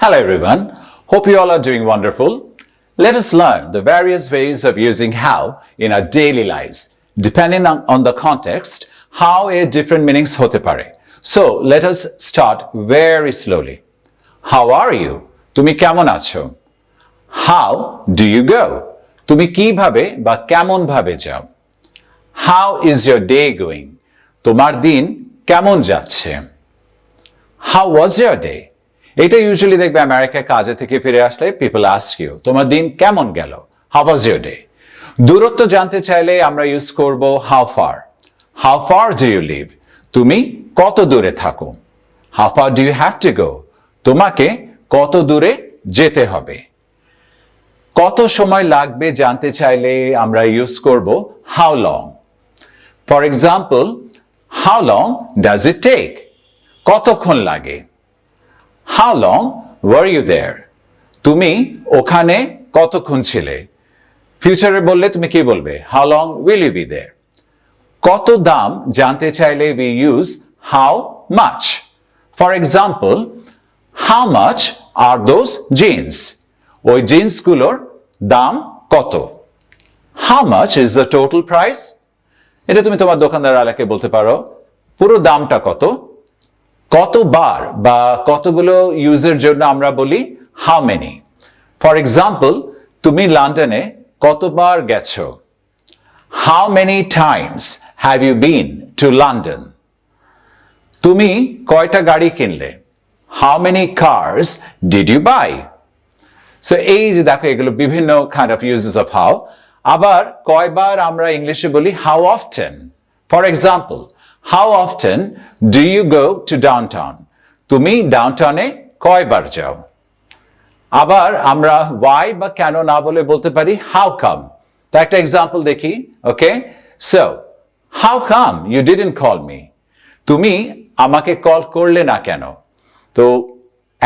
Hello everyone, hope you all are doing wonderful. Let us learn the various ways of using how in our daily lives. Depending on the context, how a different meanings hote pare. So let us start very slowly. How are you? তুমি কেমন আছো? How do you go? তুমি কিভাবে বা কেমন ভাবে যাও? How is your day going? তোমার দিন কেমন যাচ্ছে? How was your day? এটা ইউজুয়ালি দেখবে আমেরিকায় কাজে থেকে ফিরে আসলে পিপল আস্ক ইউ তোমার দিন কেমন গেল? How was your day? দূরত্ব জানতে চাইলে আমরা ইউজ করব how far. How far do you live? তুমি কত দূরে থাকো? How far do you have to go? তোমাকে কত দূরে যেতে হবে? কত সময় লাগবে জানতে চাইলে আমরা ইউজ করব how long. For example, how long does it take? কতক্ষণ লাগে? How long were you there? তুমি ওখানে কতক্ষণ ছিলে? ফিউচারে বললে তুমি কি বলবে? How long will you be there? কত দাম জানতে চাইলে we use how much. For example, how much are those jeans? ওই জিন্সগুলোর দাম কত? How much is the total price? এটা তুমি তোমার দোকানদার আলাকে বলতে পারো পুরো দামটা কত? কতবার বা কতগুলো ইউজের জন্য আমরা বলি how many. For example, তুমি লন্ডনে কতবার গেছো? How many times have you been to London? তুমি কয়টা গাড়ি কিনলে? How many cars did you buy? So এই যে দেখো এগুলো বিভিন্ন kind of uses of how. আবার কয়বার আমরা ইংলিশে বলি how often. For example, how often do you go to downtown? তুমি ডাউনটাউনে কয়বার যাও? আবার আমরা why বা কেন না বলে বলতে পারি how come. তো একটা এক্সাম্পল দেখি, ওকে? So, how come you didn't call me? তুমি আমাকে কল করলে না কেন? তো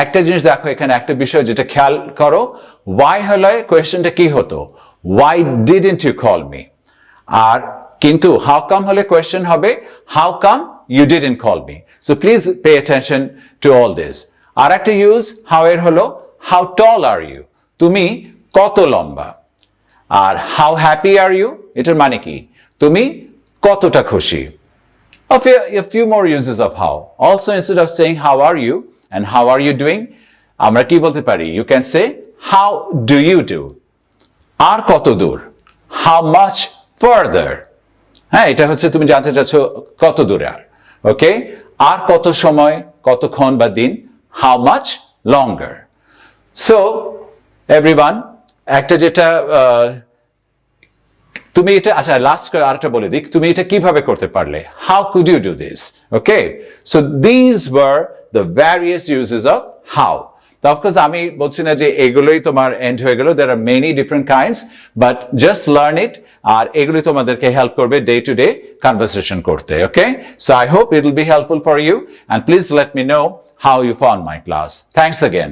একটা জিনিস দেখো এখানে একটা বিষয় যেটা খেয়াল করো, why হলে কোয়েশ্চেনটা কি হতো? Why didn't you call me? আর কিন্তু how come হলে কোয়েশ্চেন হবে how come you didn't call me? So please pay attention to all this. আর একটা ইউজ how এর হলো how tall are you? তুমি কত লম্বা? আর how happy are you? এটার মানে কি? তুমি কতটা খুশি? A few more uses of how. Also, instead of saying how are you and how are you doing, আমরা কি বলতে পারি? You can say how do you do? আর কত দূর? How much further? হ্যাঁ, এটা হচ্ছে তুমি জানতে চাচ্ছ কত দূরে আর, ওকে? আর কত সময়, কতক্ষণ বা দিন? How much longer? So, everyone, একটা যেটা তুমি এটা আচ্ছা লাস্ট করে আরেকটা বলে দিক, তুমি এটা কিভাবে করতে পারলে? How could you do this? Okay? So these were the various uses of how. তো অফকোর্স আমি বলছি না যে এগুলোই তোমার এন্ড হয়ে গেল, there are many different kinds, but just learn it, আর এগুলি তোমাদেরকে হেল্প করবে ডে টু ডে কনভারসেশন করতে, okay? So I hope it will be helpful for you, and please let me know how you found my class. Thanks again.